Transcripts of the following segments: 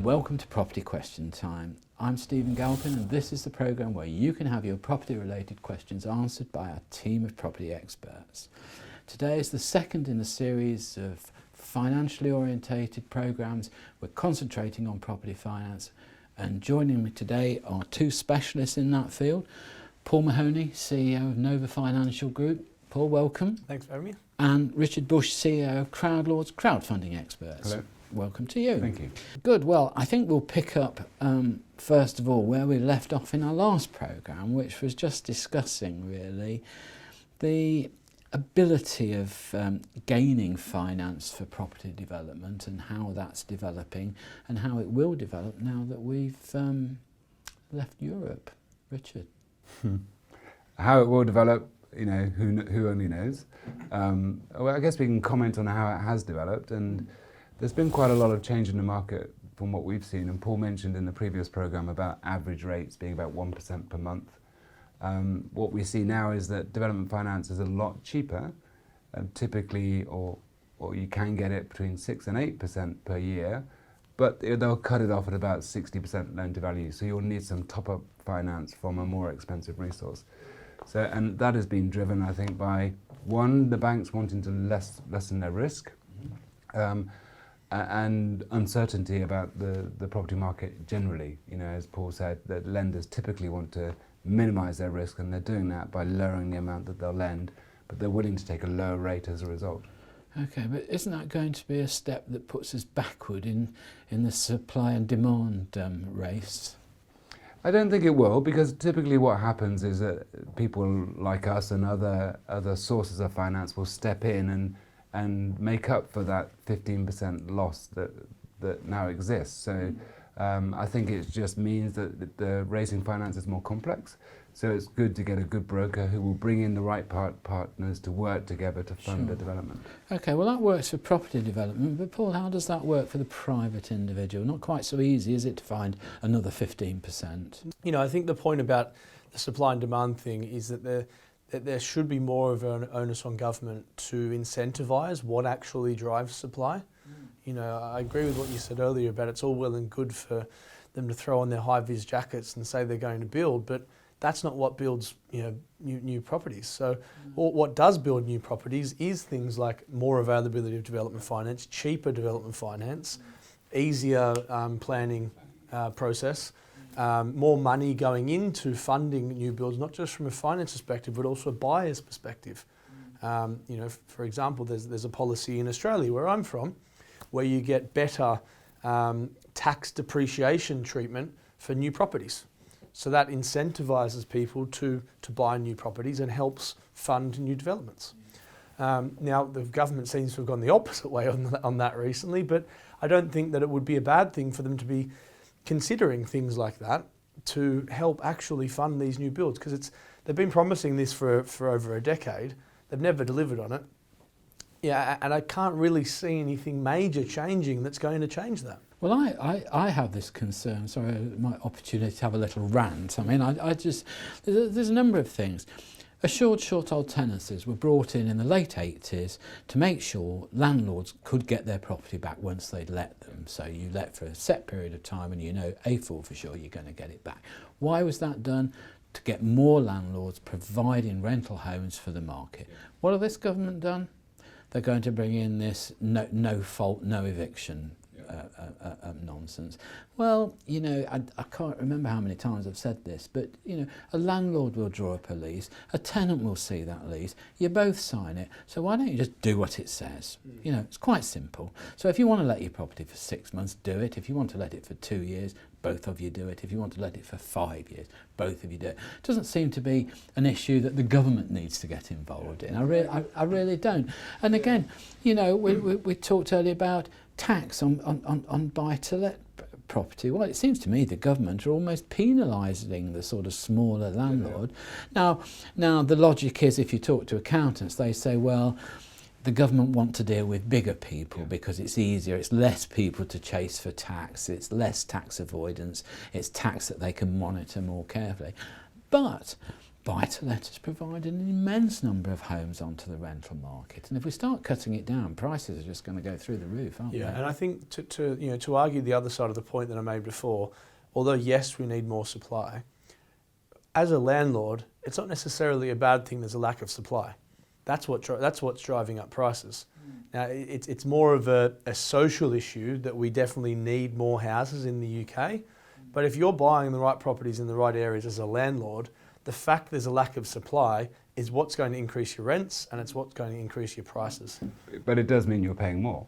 welcome to Property Question Time. I'm Stephen Galpin and this is the programme where you can have your property related questions answered by our team of property experts. Today is the second in a series of financially orientated programmes. We're concentrating on property finance, and joining me today are two specialists in that field. Paul Mahoney, CEO of Nova Financial Group. Paul, welcome. Thanks for having me. And Richard Bush, CEO of CrowdLords, crowdfunding experts. Hello. Welcome to you. Thank you. Good. Well, I think we'll pick up, first of all, where we left off in our last programme, which was just discussing, really, the ability of gaining finance for property development and how that's developing and how it will develop now that we've left Europe. Richard? How it will develop, you know, who only knows. Well, I guess we can comment on how it has developed, and there's been quite a lot of change in the market from what we've seen, and Paul mentioned in the previous programme about average rates being about 1% per month. What we see now is that development finance is a lot cheaper, typically, or you can get it between 6 and 8% per year, but they'll cut it off at about 60% loan to value, so you'll need some top-up finance from a more expensive resource. So, and that has been driven, I think, by, one, the banks wanting to lessen their risk, and uncertainty about the property market generally. You know, as Paul said, that lenders typically want to minimise their risk, and they're doing that by lowering the amount that they'll lend, but they're willing to take a lower rate as a result. Okay, but isn't that going to be a step that puts us backward in the supply and demand race? I don't think it will, because typically what happens is that people like us and other sources of finance will step in and make up for that 15% loss that now exists. So I think it just means that the raising finance is more complex. So it's good to get a good broker who will bring in the right partners to work together to fund the development. Okay, well that works for property development, but Paul, how does that work for the private individual? Not quite so easy, is it, to find another 15%? You know, I think the point about the supply and demand thing is that there should be more of an onus on government to incentivise what actually drives supply. You know, I agree with what you said earlier about it's all well and good for them to throw on their high-vis jackets and say they're going to build, but that's not what builds, you know, new properties. So what does build new properties is things like more availability of development finance, cheaper development finance, easier planning process, more money going into funding new builds, not just from a finance perspective, but also a buyer's perspective. You know, for example, there's a policy in Australia, where I'm from, where you get better tax depreciation treatment for new properties. So that incentivises people to buy new properties and helps fund new developments. Now, the government seems to have gone the opposite way on that recently, but I don't think that it would be a bad thing for them to be considering things like that to help actually fund these new builds, because they've been promising this for over a decade. They've never delivered on it. Yeah, and I can't really see anything major changing that's going to change that. Well, I have this concern. Sorry, my opportunity to have a little rant. I mean, there's a number of things. Assured shorthold tenancies were brought in the late 80s to make sure landlords could get their property back once they'd let them. So you let for a set period of time and you know for sure you're going to get it back. Why was that done? To get more landlords providing rental homes for the market. What has this government done? They're going to bring in this no fault, no eviction nonsense. Well, you know, I can't remember how many times I've said this, but, you know, a landlord will draw up a lease, a tenant will see that lease, you both sign it, so why don't you just do what it says? You know, it's quite simple. So if you want to let your property for 6 months, do it. If you want to let it for 2 years, both of you do it. If you want to let it for 5 years, both of you do it. It doesn't seem to be an issue that the government needs to get involved in. I really don't. And again, you know, we talked earlier about tax on buy-to-let property. Well, it seems to me the government are almost penalising the sort of smaller landlord. Now the logic is, if you talk to accountants, they say, well, the government want to deal with bigger people because it's easier, it's less people to chase for tax, it's less tax avoidance, it's tax that they can monitor more carefully. But buy-to-let has provided an immense number of homes onto the rental market, and if we start cutting it down, prices are just going to go through the roof, aren't they? Yeah, and I think to argue the other side of the point that I made before, although yes, we need more supply, as a landlord, it's not necessarily a bad thing there's a lack of supply. That's what's driving up prices. Now, it's more of a social issue that we definitely need more houses in the UK, but if you're buying the right properties in the right areas as a landlord, the fact there's a lack of supply is what's going to increase your rents, and it's what's going to increase your prices. But it does mean you're paying more.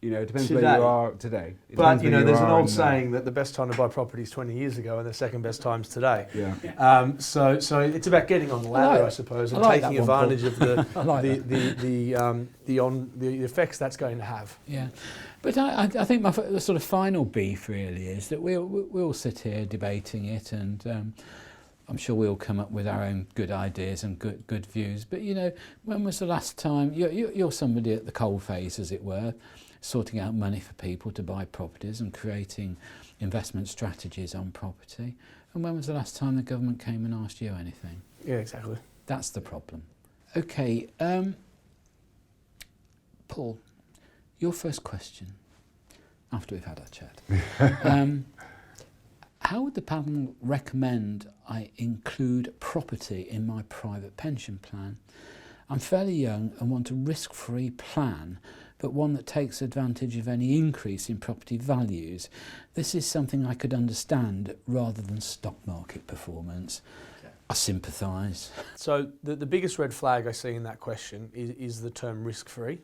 You know, it depends Today. where you are today. It But, depends you where know, there's an are old in saying that the best time to buy property is 20 years ago and the second best time's today. Yeah. So it's about getting on the ladder, I suppose, and taking advantage of the effects that's going to have. Yeah, but I think the sort of final beef really is that we'll sit here debating it, and I'm sure we'll come up with our own good ideas and good views. But you know, when was the last time you're somebody at the coalface, as it were, sorting out money for people to buy properties and creating investment strategies on property? And when was the last time the government came and asked you anything? Yeah, exactly. That's the problem. Okay, Paul, your first question after we've had our chat. How would the panel recommend I include property in my private pension plan? I'm fairly young and want a risk-free plan, but one that takes advantage of any increase in property values. This is something I could understand rather than stock market performance. Okay. I sympathise. So the biggest red flag I see in that question is the term risk-free.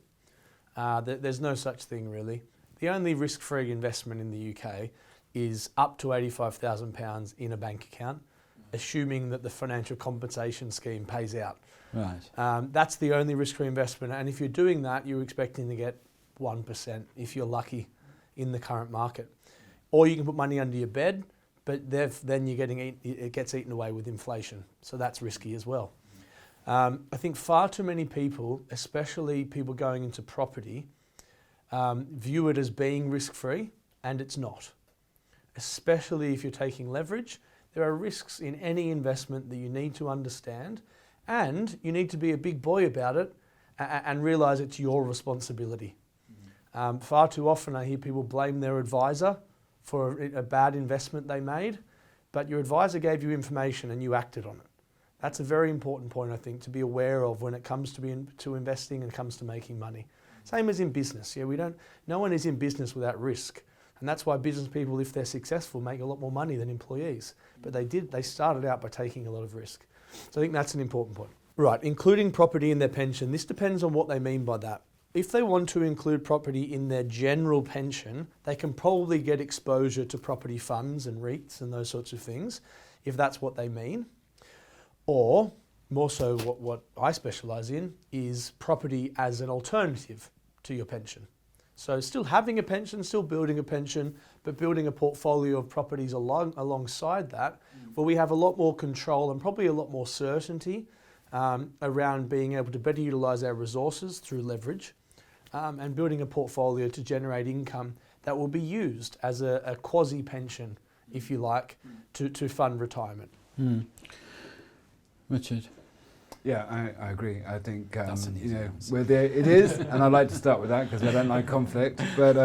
There's no such thing really. The only risk-free investment in the UK is up to £85,000 in a bank account, assuming that the financial compensation scheme pays out. Right. That's the only risk-free investment, and if you're doing that, you're expecting to get 1% if you're lucky in the current market. Or you can put money under your bed, but then it gets eaten away with inflation, so that's risky as well. I think far too many people, especially people going into property, view it as being risk-free, and it's not. Especially if you're taking leverage, there are risks in any investment that you need to understand, and you need to be a big boy about it and realise it's your responsibility. Far too often I hear people blame their advisor for a bad investment they made, but your advisor gave you information and you acted on it. That's a very important point, I think, to be aware of when it comes to investing and comes to making money. Same as in business. Yeah, no one is in business without risk. And that's why business people, if they're successful, make a lot more money than employees. But they started out by taking a lot of risk. So I think that's an important point. Right, including property in their pension. This depends on what they mean by that. If they want to include property in their general pension, they can probably get exposure to property funds and REITs and those sorts of things, if that's what they mean. Or, more so what I specialise in, is property as an alternative to your pension. So still having a pension, still building a pension, but building a portfolio of properties alongside that, where we have a lot more control and probably a lot more certainty around being able to better utilise our resources through leverage, and building a portfolio to generate income that will be used as a quasi-pension, if you like, to fund retirement. Richard? Yeah, I agree. I think That's an easy answer. it is, and I'd like to start with that because I don't like conflict. But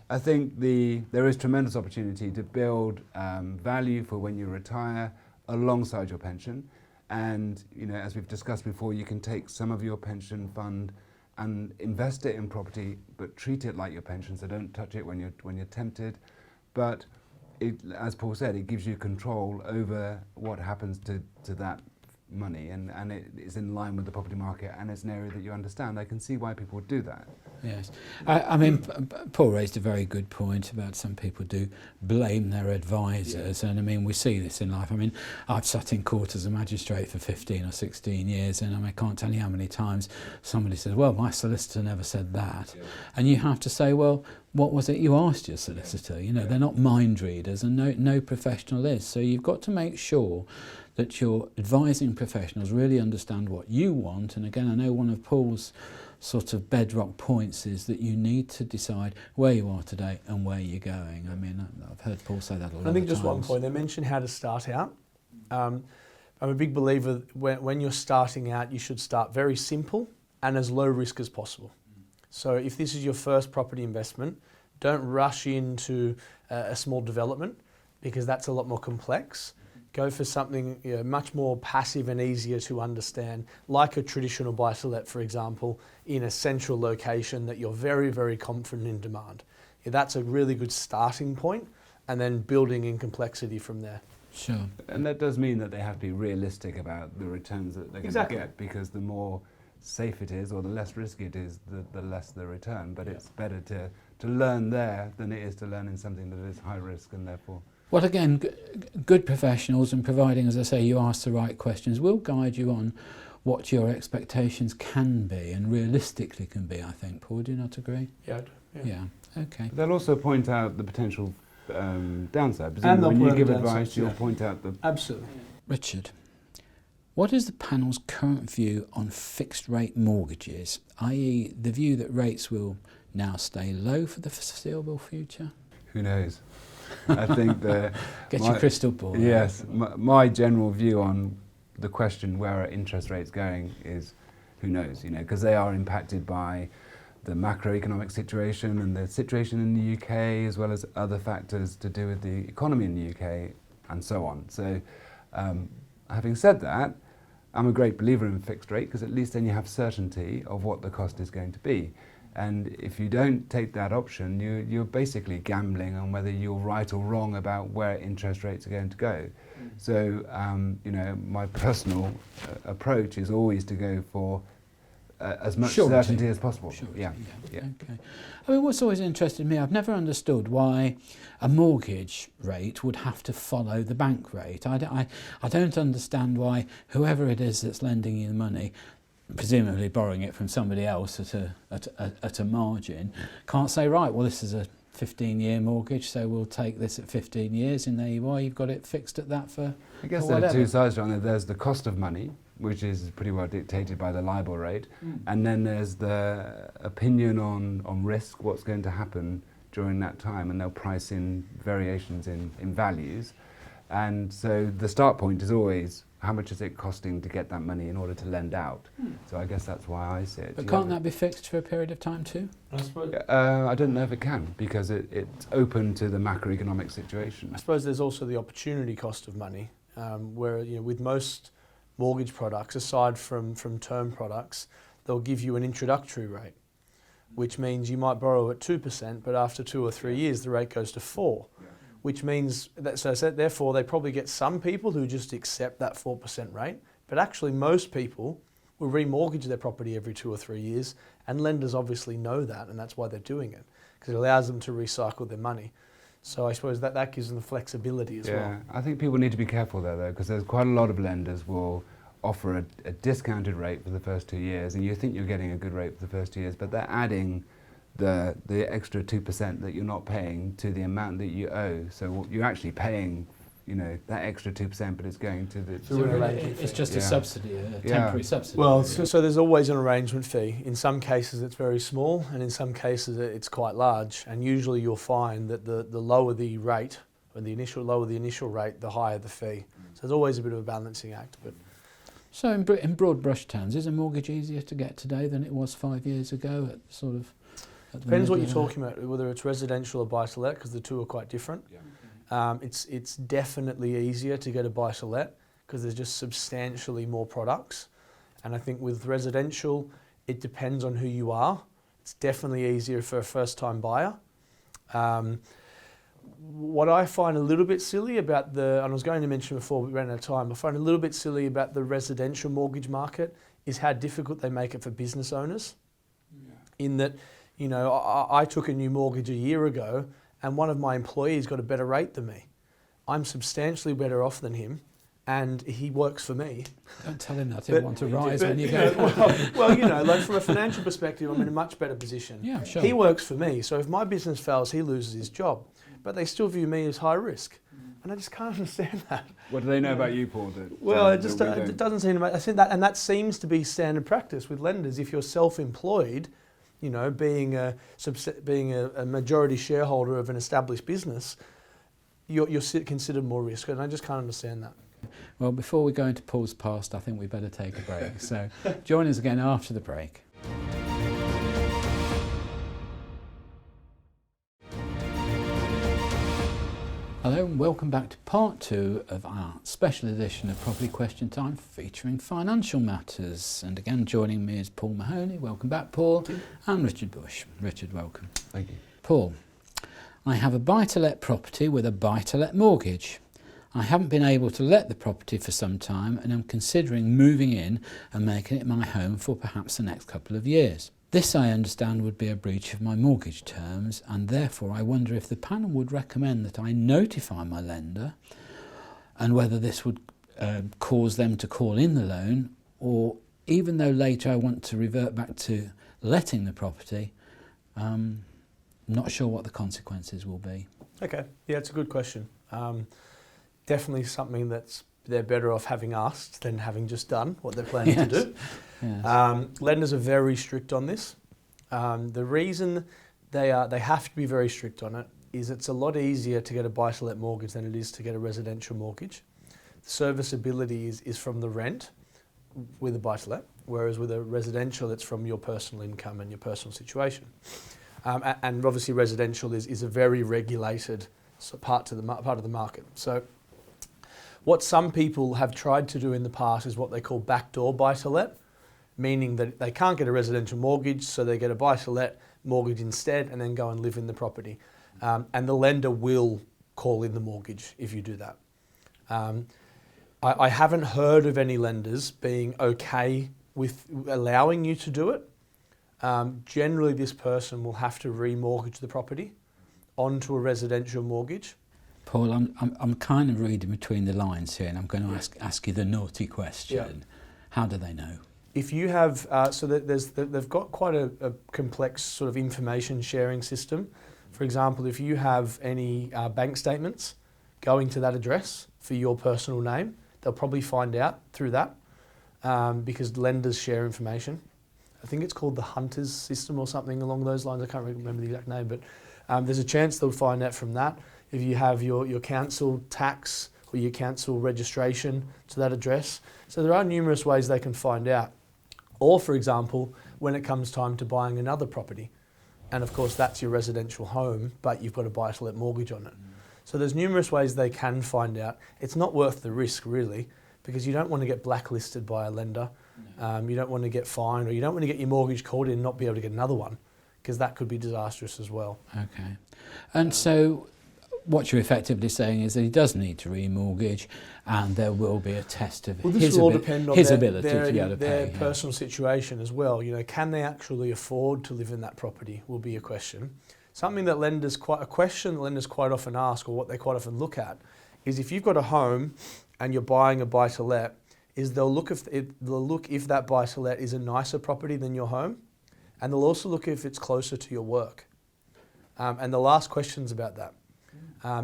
I think there is tremendous opportunity to build value for when you retire alongside your pension. And you know, as we've discussed before, you can take some of your pension fund and invest it in property, but treat it like your pension. So don't touch it when you're tempted. But as Paul said, it gives you control over what happens to that money, and it is in line with the property market, and it's an area that you understand. I can see why people would do that. Yes. I mean, Paul raised a very good point about some people do blame their advisors, and I mean, we see this in life. I mean, I've sat in court as a magistrate for 15 or 16 years, and I can't tell you how many times somebody says, well, my solicitor never said that. Yeah. And you have to say, well, what was it you asked your solicitor? You know, they're not mind readers, and no professional is. So you've got to make sure that your advising professionals really understand what you want. And again, I know one of Paul's sort of bedrock points is that you need to decide where you are today and where you're going. I mean, I've heard Paul say that a lot of times. I think just one point, they mentioned how to start out. I'm a big believer when you're starting out, you should start very simple and as low risk as possible. So if this is your first property investment, don't rush into a small development because that's a lot more complex. Go for something much more passive and easier to understand, like a traditional buy-to-let, for example, in a central location that you're very, very confident in demand. That's a really good starting point, and then building in complexity from there. Sure. And that does mean that they have to be realistic about the returns that they're going to get, because the more safe it is or the less risky it is, the less the return. But it's better to learn there than it is to learn in something that is high risk and therefore... Well, again, good professionals, and providing, as I say, you ask the right questions, will guide you on what your expectations can be and realistically can be, I think. Paul, do you not agree? Yeah, I do. Yeah, okay. They'll also point out the potential downside. And when you give downsides, advice, you'll yeah. point out the... Absolutely. Richard, what is the panel's current view on fixed rate mortgages, i.e. the view that rates will now stay low for the foreseeable future? Who knows? I think the... Get your crystal ball. Yes, my general view on the question where are interest rates going is who knows, because they are impacted by the macroeconomic situation and the situation in the UK, as well as other factors to do with the economy in the UK and so on. So having said that, I'm a great believer in fixed rate, because at least then you have certainty of what the cost is going to be. And if you don't take that option, you're basically gambling on whether you're right or wrong about where interest rates are going to go. So, my personal approach is always to go for as much certainty as possible. Yeah. Okay. I mean, what's always interested me, I've never understood why a mortgage rate would have to follow the bank rate. I don't understand why whoever it is that's lending you the money, presumably borrowing it from somebody else at a margin, can't say, right, well, this is a 15-year mortgage, so we'll take this at 15 years, and there you are, you've got it fixed at that for I guess for there are two sides on it. There's the cost of money, which is pretty well dictated by the LIBOR rate, and then there's the opinion on risk, what's going to happen during that time, and they'll price in variations in values. And so the start point is always, how much is it costing to get that money in order to lend out? So I guess that's why I see it. But can't that be fixed for a period of time too? I don't know if it can, because it's open to the macroeconomic situation. I suppose there's also the opportunity cost of money, where with most mortgage products, aside from term products, they'll give you an introductory rate, which means you might borrow at 2%, but after 2 or 3 years the rate goes to 4%. Which means that, therefore, they probably get some people who just accept that 4% rate, but actually most people will remortgage their property every 2 or 3 years, and lenders obviously know that, and that's why they're doing it, because it allows them to recycle their money. So I suppose that gives them the flexibility as well. Yeah, I think people need to be careful there, though, because there's quite a lot of lenders will offer a discounted rate for the first 2 years, and you think you're getting a good rate for the first 2 years, but they're adding the extra 2% that you're not paying to the amount that you owe. So you're actually paying, that extra 2%, but it's going to the... It's just a subsidy, a temporary subsidy. Well, so there's always an arrangement fee. In some cases it's very small, and in some cases it's quite large. And usually you'll find that the lower the rate, or the initial rate, the higher the fee. So there's always a bit of a balancing act. But so in broad brush terms, is a mortgage easier to get today than it was 5 years ago at sort of... Depends what you're talking about, whether it's residential or buy-to-let, because the two are quite different. It's definitely easier to get a buy-to-let because there's just substantially more products. And I think with residential, it depends on who you are. It's definitely easier for a first-time buyer. What I find a little bit silly about and I was going to mention before, but we ran out of time, I find a little bit silly about the residential mortgage market is how difficult they make it for business owners. In that, I took a new mortgage a year ago, and one of my employees got a better rate than me. I'm substantially better off than him, and he works for me. Don't tell him that. He'll want to rise when you go. Like from a financial perspective, I'm in a much better position. Yeah, sure. He works for me, so if my business fails, he loses his job. But they still view me as high risk. And I just can't understand that. What do they know about you, Paul? It doesn't seem to make... I think that seems to be standard practice with lenders. If you're self-employed, being a majority shareholder of an established business, you're considered more risk, and I just can't understand that. Well, before we go into Paul's past, I think we better take a break. So join us again after the break. Hello and welcome back to part 2 of our special edition of Property Question Time featuring financial matters. And again, joining me is Paul Mahoney. Welcome back, Paul. And Richard Bush. Richard, welcome. Thank you. Paul, I have a buy-to-let property with a buy-to-let mortgage. I haven't been able to let the property for some time and I'm considering moving in and making it my home for perhaps the next couple of years. This, I understand, would be a breach of my mortgage terms, and therefore I wonder if the panel would recommend that I notify my lender and whether this would cause them to call in the loan, or even though later I want to revert back to letting the property, I'm not sure what the consequences will be. Okay, yeah, it's a good question. Definitely something that's they're better off having asked than having just done what they're planning to do. Yes. Lenders are very strict on this. The reason they have to be very strict on it is it's a lot easier to get a buy-to-let mortgage than it is to get a residential mortgage. The serviceability is from the rent with a buy-to-let, whereas with a residential it's from your personal income and your personal situation. And obviously residential is a very regulated part of the market. So what some people have tried to do in the past is what they call backdoor buy-to-let, meaning that they can't get a residential mortgage, so they get a buy-to-let mortgage instead and then go and live in the property. And the lender will call in the mortgage if you do that. I haven't heard of any lenders being okay with allowing you to do it. Generally, this person will have to remortgage the property onto a residential mortgage. Paul, I'm kind of reading between the lines here, and I'm going to ask you the naughty question. Yeah. How do they know? If you have, they've got quite a complex sort of information sharing system. For example, if you have any bank statements going to that address for your personal name, they'll probably find out through that because lenders share information. I think it's called the Hunters system or something along those lines. I can't remember the exact name, but there's a chance they'll find out from that. If you have your council tax or your council registration to that address. So there are numerous ways they can find out. Or, for example, when it comes time to buying another property. And of course that's your residential home, but you've got a buy-to-let mortgage on it. So there's numerous ways they can find out. It's not worth the risk really, because you don't want to get blacklisted by a lender. You don't want to get fined, or you don't want to get your mortgage called in and not be able to get another one, because that could be disastrous as well. Okay. And so what you're effectively saying is that he does need to remortgage, and there will be a test of his ability to be able to pay. Their personal situation as well. You know, can they actually afford to live in that property will be a question. Something that lenders quite often ask, or what they quite often look at, is if you've got a home and you're buying a buy-to-let, is they'll look if that buy-to-let is a nicer property than your home, and they'll also look if it's closer to your work. And they'll ask questions about that.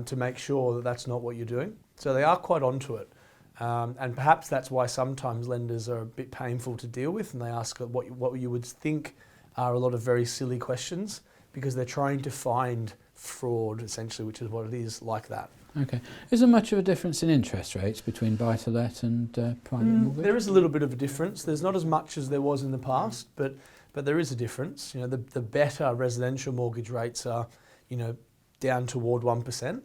To make sure that that's not what you're doing. So they are quite onto it. And perhaps that's why sometimes lenders are a bit painful to deal with, and they ask what you would think are a lot of very silly questions, because they're trying to find fraud, essentially, which is what it is, like that. Okay. Is there much of a difference in interest rates between buy-to-let and private mortgage? There is a little bit of a difference. There's not as much as there was in the past, but there is a difference. You know, the better residential mortgage rates are, you know, down toward 1%,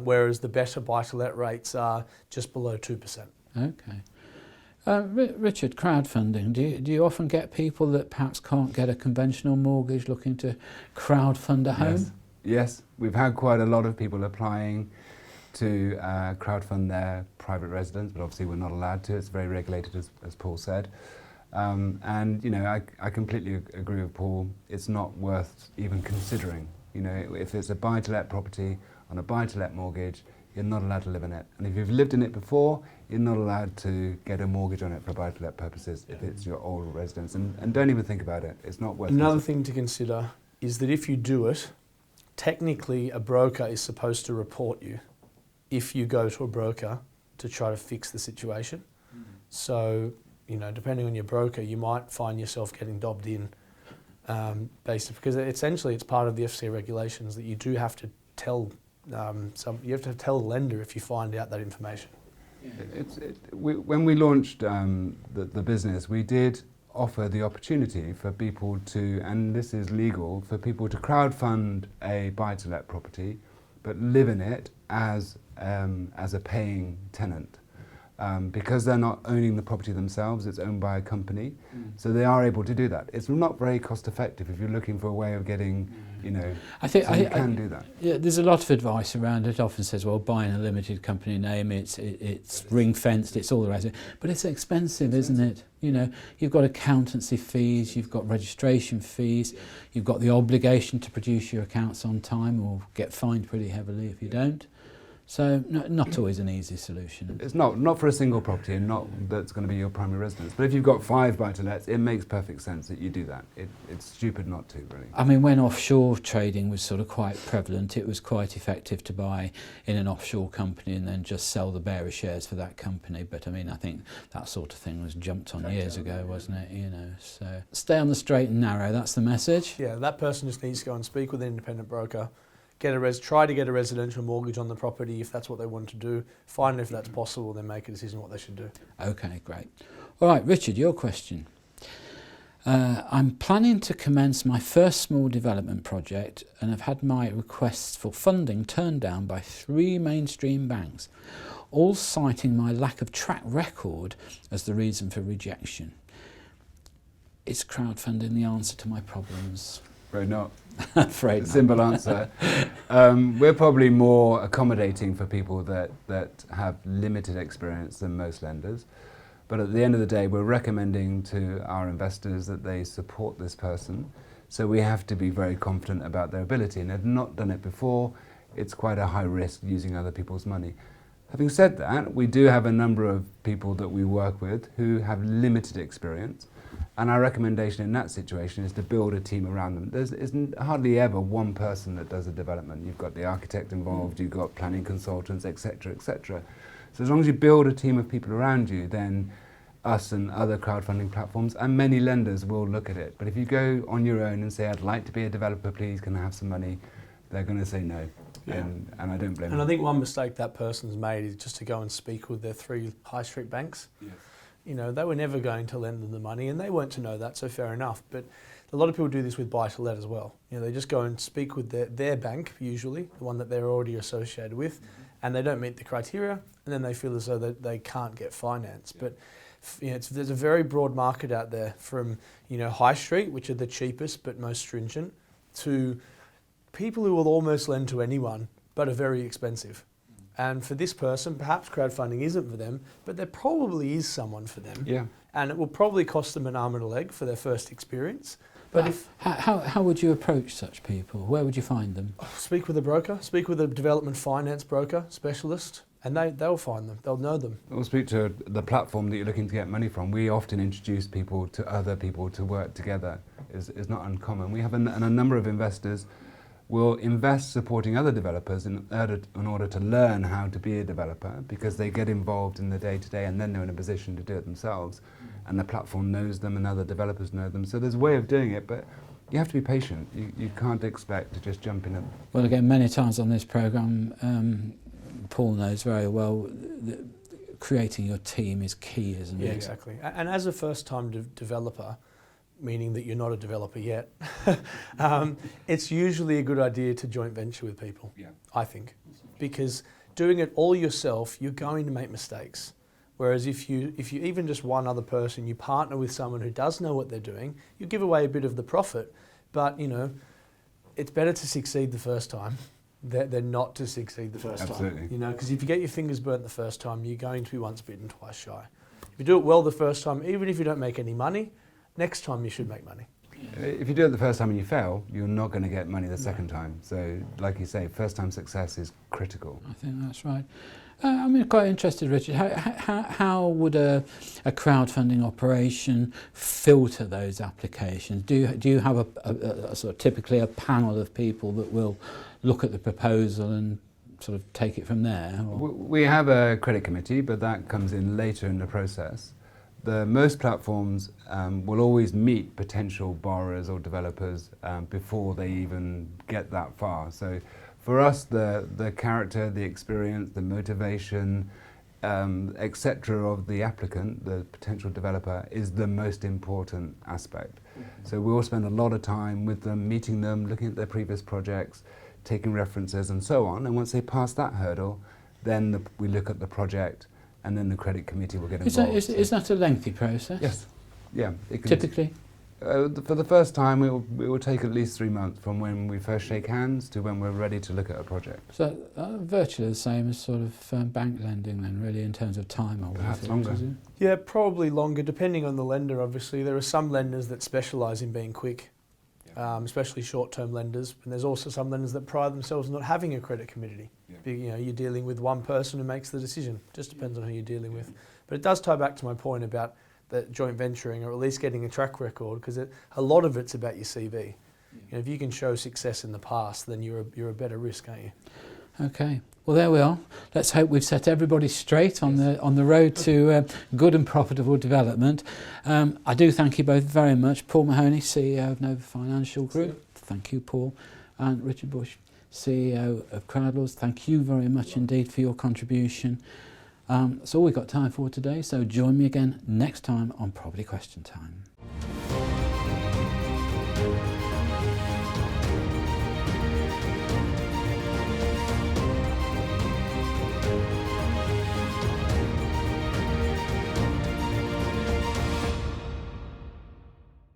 whereas the better buy-to-let rates are just below 2%. Okay. Richard, crowdfunding, do you often get people that perhaps can't get a conventional mortgage looking to crowdfund a home? Yes, we've had quite a lot of people applying to crowdfund their private residence, but obviously we're not allowed to. It's very regulated, as Paul said. And, you know, I completely agree with Paul. It's not worth even considering. You know, if it's a buy-to-let property on a buy-to-let mortgage, you're not allowed to live in it. And if you've lived in it before, you're not allowed to get a mortgage on it for buy-to-let purposes if it's your old residence. And don't even think about it. It's not worth it. Another thing to consider is that if you do it, technically a broker is supposed to report you if you go to a broker to try to fix the situation. So, you know, depending on your broker, you might find yourself getting dobbed in. Because essentially it's part of the FCA regulations that you do have to tell you have to tell the lender if you find out that information. When we launched the business, we did offer the opportunity for people to, and this is legal, for people to crowdfund a buy-to-let property, but live in it as a paying tenant. Because they're not owning the property themselves, it's owned by a company, so they are able to do that. It's not very cost effective if you're looking for a way of getting, you know, you can do that. Yeah, there's a lot of advice around it. It often says, well, buying a limited company name, it's ring fenced, it's all the rest of it. But it's expensive, isn't it? You know, you've got accountancy fees, you've got registration fees, you've got the obligation to produce your accounts on time or get fined pretty heavily if you don't. So not always an easy solution. It's not for a single property, and not that's going to be your primary residence. But if you've got 5 buy-to-lets, it makes perfect sense that you do that. It's stupid not to, really. I mean, when offshore trading was sort of quite prevalent, it was quite effective to buy in an offshore company and then just sell the bearer shares for that company. But I mean, I think that sort of thing was jumped on years ago, wasn't it? You know, so stay on the straight and narrow. That's the message. Yeah, that person just needs to go and speak with an independent broker. Try to get a residential mortgage on the property if that's what they want to do. Find if that's possible, then make a decision what they should do. Okay, great. All right, Richard, your question. I'm planning to commence my first small development project and have had my requests for funding turned down by 3 mainstream banks, all citing my lack of track record as the reason for rejection. Is crowdfunding the answer to my problems? Right, not. Afraid not. Simple answer. We're probably more accommodating for people that have limited experience than most lenders. But at the end of the day, we're recommending to our investors that they support this person. So we have to be very confident about their ability. And if not done it before, it's quite a high risk using other people's money. Having said that, we do have a number of people that we work with who have limited experience. And our recommendation in that situation is to build a team around them. There's hardly ever one person that does a development. You've got the architect involved, you've got planning consultants, etc., etc. So as long as you build a team of people around you, then us and other crowdfunding platforms and many lenders will look at it. But if you go on your own and say, I'd like to be a developer, please, can I have some money? They're going to say no. Yeah. And I don't blame them. And I think one mistake that person's made is just to go and speak with their 3 high street banks. Yes. You know, they were never going to lend them the money, and they weren't to know that, so fair enough. But a lot of people do this with buy-to-let as well. You know, they just go and speak with their bank, usually, the one that they're already associated with, and they don't meet the criteria, and then they feel as though that they can't get finance. But you know, there's a very broad market out there from, you know, high street, which are the cheapest but most stringent, to people who will almost lend to anyone, but are very expensive. And for this person, perhaps crowdfunding isn't for them, but there probably is someone for them. Yeah. And it will probably cost them an arm and a leg for their first experience. But if how would you approach such people? Where would you find them? Speak with a broker, speak with a development finance broker, specialist, and they'll find them, they'll know them. Or speak to the platform that you're looking to get money from. We often introduce people to other people to work together. It's not uncommon. We have a number of investors will invest supporting other developers in order to learn how to be a developer, because they get involved in the day-to-day and then they're in a position to do it themselves. And the platform knows them and other developers know them. So there's a way of doing it, but you have to be patient. You can't expect to just jump in. Well, again, many times on this programme, Paul knows very well that creating your team is key, isn't it? Yeah, exactly. And as a first-time developer, meaning that you're not a developer yet, it's usually a good idea to joint venture with people, I think. Because doing it all yourself, you're going to make mistakes. Whereas if you even just one other person, you partner with someone who does know what they're doing, you give away a bit of the profit. But, you know, it's better to succeed the first time than not to succeed the first time. You know, because if you get your fingers burnt the first time, you're going to be once bitten, twice shy. If you do it well the first time, even if you don't make any money, next time you should make money. If you do it the first time and you fail, you're not going to get money the second time. So, like you say, first time success is critical. I think that's right. I'm quite interested, Richard. How would a crowdfunding operation filter those applications? Do you have a sort of typically a panel of people that will look at the proposal and sort of take it from there? Or? We have a credit committee, but that comes in later in the process. Most platforms will always meet potential borrowers or developers before they even get that far. So for us, the character, the experience, the motivation, etc. of the applicant, the potential developer, is the most important aspect. So we all spend a lot of time with them, meeting them, looking at their previous projects, taking references and so on. And once they pass that hurdle, then we look at the project, and then the credit committee will get involved. Is that a lengthy process? Yes. Yeah. It can, Typically? for the first time, it will take at least 3 months from when we first shake hands to when we're ready to look at a project. So virtually the same as sort of bank lending then, really, in terms of time, or Perhaps longer. is it? Yeah, probably longer, depending on the lender, obviously. There are some lenders that specialise in being quick, especially short-term lenders. And there's also some lenders that pride themselves on not having a credit committee. Yeah. You know, you're dealing with one person who makes the decision. Just depends on who you're dealing with. But it does tie back to my point about the joint venturing, or at least getting a track record, because a lot of it's about your CV. You know, if you can show success in the past, then you're a better risk, aren't you? Okay. Well, there we are. Let's hope we've set everybody straight on the road to good and profitable development. I do thank you both very much. Paul Mahoney, CEO of Nova Financial Group. Thank you, Paul. And Richard Bush, CEO of CrowdLords. Thank you very much indeed for your contribution. That's all we've got time for today, so join me again next time on Property Question Time.